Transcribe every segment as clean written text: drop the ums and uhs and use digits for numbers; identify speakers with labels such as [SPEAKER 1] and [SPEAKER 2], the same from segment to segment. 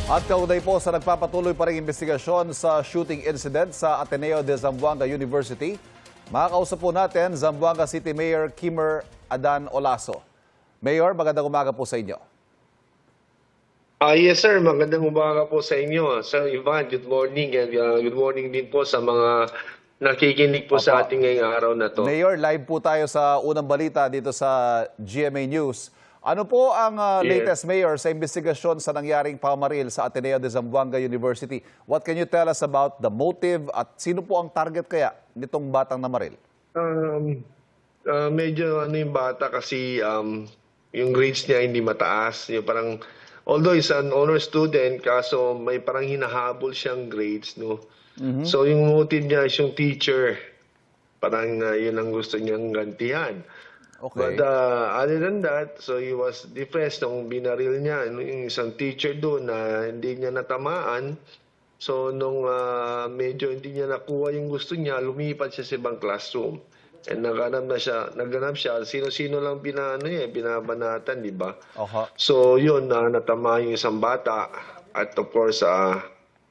[SPEAKER 1] At kaugnay po sa nagpapatuloy pa rin investigasyon sa shooting incident sa Ateneo de Zamboanga University, makakausap po natin Zamboanga City Mayor Kimmer Adan Olaso. Mayor, magandang umaga po sa inyo.
[SPEAKER 2] Yes sir, magandang umaga po sa inyo. Sir Ivan, good morning and good morning din po sa mga nakikinig po sa ating ngayong araw na to.
[SPEAKER 1] Mayor, live po tayo sa unang balita dito sa GMA News. Ano po ang latest, Mayor, sa investigasyon sa nangyaring pamaril sa Ateneo de Zamboanga University? What can you tell us about the motive at sino po ang target kaya nitong batang namaril?
[SPEAKER 2] Medyo yung bata kasi yung grades niya hindi mataas. Yung parang, although is an honor student, kaso may parang hinahabol siyang grades, no? So yung motive niya is yung teacher. Parang yun ang gusto niyang gantihan.
[SPEAKER 1] Okay.
[SPEAKER 2] But other than that, so he was depressed nung binaril niya. Yung isang teacher doon na hindi niya natamaan. So nung medyo hindi niya nakuha yung gusto niya, lumipat siya sa ibang classroom. And naghanap siya, sino-sino lang binabanatan, di ba? So yun, natama yung isang bata. At of course,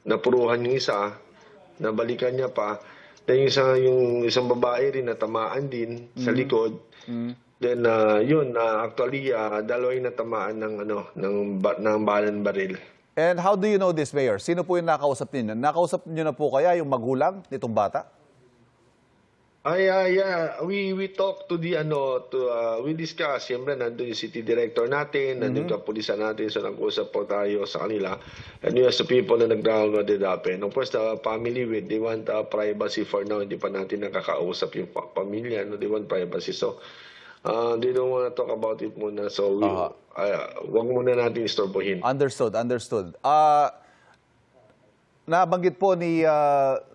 [SPEAKER 2] napuruhan yung isa, nabalikan niya pa. Then yung isang babae rin natamaan din sa likod. Then actually dalawa yung natamaan ng balang baril.
[SPEAKER 1] And how do you know this, Mayor? Sino po yung nakausap niyo? Nakausap niyo na po kaya yung magulang nitong bata?
[SPEAKER 2] Yeah. We talked to we discussed, siyempre nandun yung city director natin, nandun yung kapulisan natin, so nag-usap po tayo sa kanila. And we asked the people na nag-download it happen. Of course, the family they want privacy for now. Hindi pa natin nakakausap yung pamilya, no? They want privacy. So, they don't want to talk about it muna. So, wag muna natin istorbohin.
[SPEAKER 1] Understood. Nabanggit po ni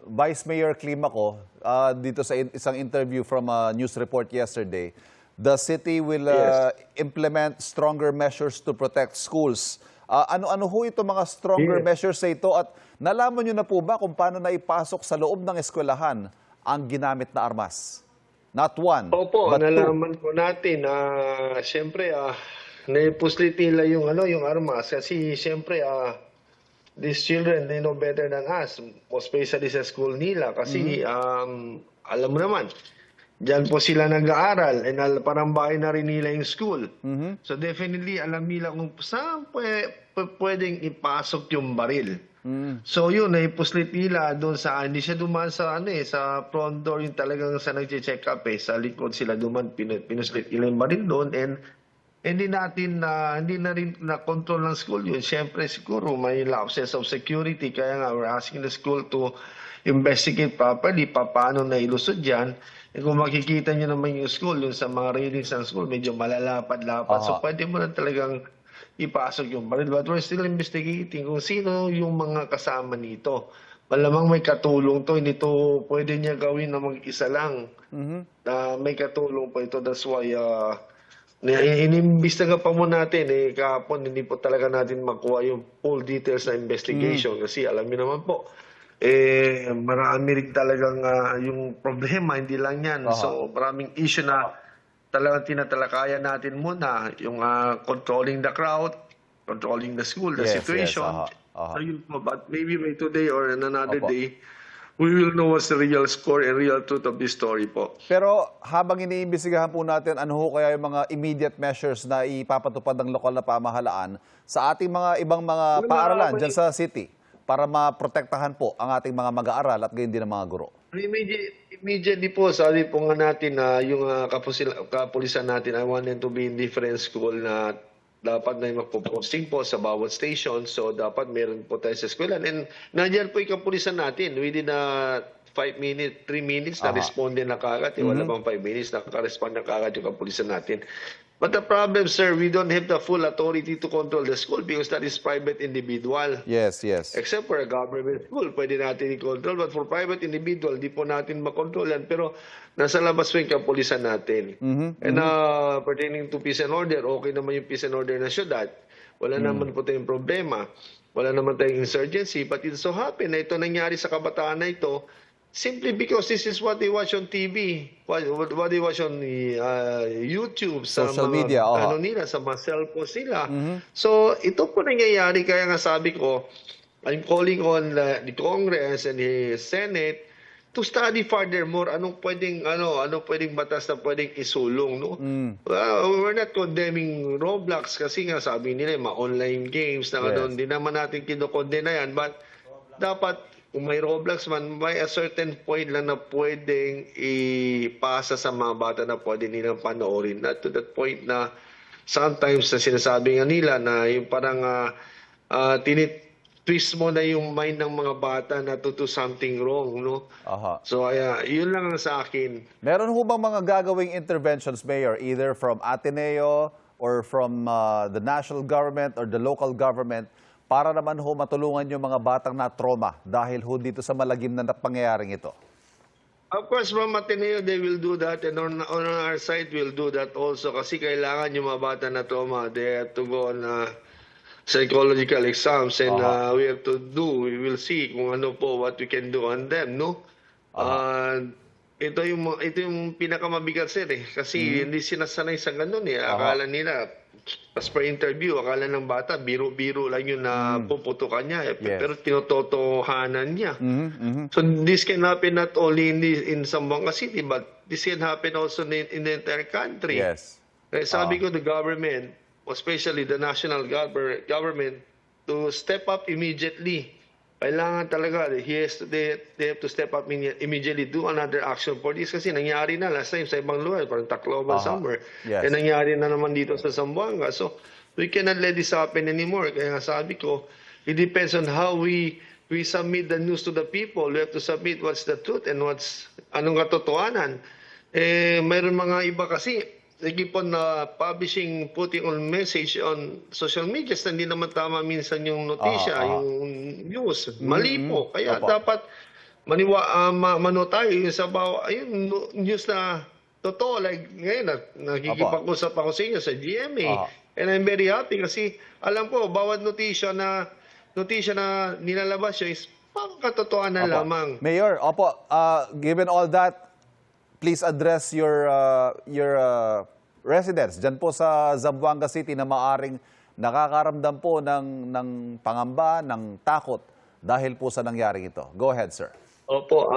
[SPEAKER 1] Vice Mayor Climaco dito sa isang interview from a news report yesterday, the city will implement stronger measures to protect schools. Ano ho ito mga stronger measures sa ito at nalaman nyo na po ba kung paano naipasok sa loob ng eskwelahan ang ginamit na armas? Not one,
[SPEAKER 2] Opo,
[SPEAKER 1] but two.
[SPEAKER 2] nalaman po natin na siyempre naipuslit nila yung armas kasi siyempre these children, they know better than us, especially sa school nila. Kasi, alam mo naman, diyan po sila nag-aaral and parang bahay na rin nila yung school. So definitely, alam nila kung saan pwedeng ipasok yung baril. So yun, naipuslit nila doon hindi siya dumaan sa sa front door, yung talagang sa nag-check up sa likod sila duman, pinuslit nila yung baril doon and hindi na rin na-control ng school yun. Siyempre, siguro may lapses of security. Kaya nga, we're asking the school to investigate properly paano na ilusod yan. E kung makikita nyo naman yung school, yung sa mga readings ng school, medyo malalapad-lapad. So, pwede mo na talagang ipasok yung baril. But we're still investigating kung sino yung mga kasama nito. Malamang may katulong to. Hindi to pwede niya gawin na mag-isa lang. May katulong pa ito. That's why inimbestiga pa mo natin kahapon hindi po talaga natin makuha yung full details na investigation kasi alam niyo naman po marami rin talagang yung problema, hindi lang yan. So maraming issue na talagang tinatalakayan natin muna yung controlling the crowd, controlling the school, the situation. So yun po, but maybe by today or another day we will know what's the real score and real truth of this story po.
[SPEAKER 1] Pero habang iniimbestigahan po natin, ano ho kaya yung mga immediate measures na ipapatupad ng lokal na pamahalaan sa ating mga ibang mga paaralan dyan sa city para maprotektahan po ang ating mga mag-aaral at gayon din ang mga guro?
[SPEAKER 2] Immediately po, sabi po nga natin na yung kapulisan natin, I want them to be in different school na dapat na magpo-posting po sa bawat station. So, dapat meron po tayo sa eskwelahan. And nandiyan po yung kapulisan natin. Within 3 minutes, na-responde na kagad. Wala bang 5 minutes, naka-respond na kagad yung kapulisan natin. But the problem, sir, we don't have the full authority to control the school because that is private individual.
[SPEAKER 1] Yes.
[SPEAKER 2] Except for a government school, pwede natin i-control. But for private individual, di po natin makontrol yan. Pero nasa labas po yung kapulisan natin. And pertaining to peace and order, okay naman yung peace and order na syudad. Wala naman po tayong problema. Wala naman tayong insurgency. But it so happen na ito nangyari sa kabataan na ito, Simply because this is what they watch on TV, what they watch on the, YouTube, sa
[SPEAKER 1] Social
[SPEAKER 2] mga
[SPEAKER 1] media,
[SPEAKER 2] ano nila, sa mga cellphones nila. So ito po nangyayari, kaya nga sabi ko, I'm calling on the Congress and the Senate to study furthermore anong pwedeng batas na pwedeng isulong, no? We're not condemning Roblox kasi nga sabi nila mga online games na
[SPEAKER 1] Yes.
[SPEAKER 2] hindi naman natin kinokondena yan, but dapat kung may Roblox man, may a certain point lang na pwedeng ipasa sa mga bata na pwede nilang panoorin. Not to that point na sometimes na sinasabi nga nila na yung parang tinitwist mo na yung mind ng mga bata na to do something wrong, no?
[SPEAKER 1] Aha.
[SPEAKER 2] So, yun lang ang sa akin.
[SPEAKER 1] Meron ho bang mga gagawing interventions, Mayor, either from Ateneo or from the national government or the local government para naman ho matulungan yung mga batang na trauma dahil ho dito sa malagim na pangyayaring ito?
[SPEAKER 2] Of course, from Ateneo, they will do that. And on our side, we'll do that also. Kasi kailangan yung mga bata na trauma, they have to go on psychological exams. And we have to we will see kung ano po, what we can do on them, no? Ito yung pinakamabigat, sir, eh. Kasi hindi sinasanay sa ganun, eh. Akala nila, as per interview, akala ng bata, biro-biro lang yun na puputukan niya. Eh.
[SPEAKER 1] Yes.
[SPEAKER 2] Pero tinototohanan niya. So this can happen not only in Zamboanga City, but this can happen also in the entire country.
[SPEAKER 1] Yes.
[SPEAKER 2] Eh, sabi ko, the government, especially the national government, to step up immediately. Kailangan talaga, they have to step up immediately, do another action for this. Kasi nangyari na last time sa ibang lugar, parang Tacloban somewhere.
[SPEAKER 1] Yes.
[SPEAKER 2] Eh, nangyari na naman dito sa Zamboanga. So, we cannot let this happen anymore. Kaya nga sabi ko, it depends on how we submit the news to the people. We have to submit what's the truth and anong katotohanan. Eh, mayroon mga iba kasi, they keep on putting on message on social media. Hindi naman tama minsan yung notisya, yung news. Mali po. Kaya dapat mano tayo yung ayun, news na totoo. Like ngayon, nakikipag-usap ako sa inyo sa GMA. And I'm very happy kasi alam ko, bawat notisya na nilalabas yun is pang katotohanan lamang.
[SPEAKER 1] Mayor, given all that, please address your residents dyan po sa Zamboanga City na maaring nakakaramdam po ng pangamba, ng takot dahil po sa nangyaring ito. Go ahead, sir.
[SPEAKER 2] Opo,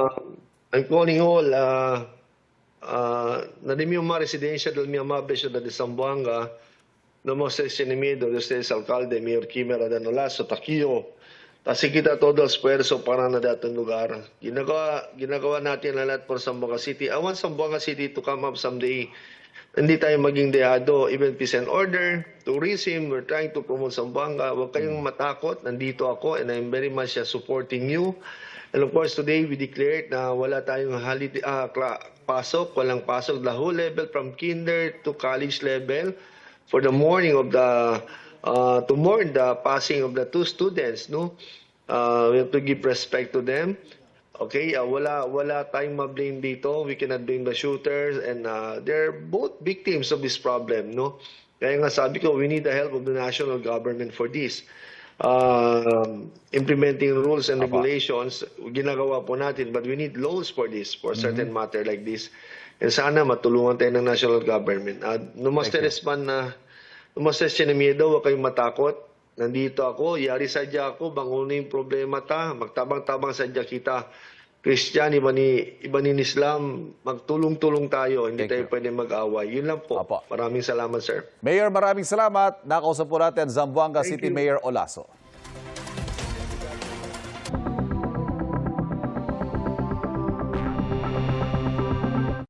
[SPEAKER 2] I'm calling all na di mio residencia del mio amabile città di Zamboanga, no mo se enemigo de ustedes alcalde, Mayor Kimera Danolaso, Takio, kasi kita todo esfuerzo para na datong lugar. Ginagawa natin ang lahat for Zamboanga City. I want Zamboanga City to come up someday. Hindi tayo maging dehado, even peace and order, tourism, we're trying to promote Zamboanga. Huwag kayong matakot, nandito ako and I'm very much supporting you. And of course, today we declared na wala tayong walang pasok, the whole level from kinder to college level for the morning of to mourn the passing of the two students, no? We have to give respect to them. Okay, wala tayong ma-blame dito. We cannot blame the shooters and they're both victims of this problem, no? Kaya nga sabi ko, we need the help of the national government for this. Implementing rules and regulations, ginagawa po natin, but we need laws for this, for a certain matter like this. And sana matulungan tayo ng national government. Numastres siya na miedo, huwag kayong matakot. Nandito ako, yari sadya ako, bangunin yung problema magtabang-tabang sadya kita. Christian, iba ni Islam, magtulong-tulong tayo, hindi tayo pwede mag-away. Yun lang po. Maraming salamat, sir.
[SPEAKER 1] Mayor, maraming salamat. Nakausap po natin Zamboanga City Mayor Olaso.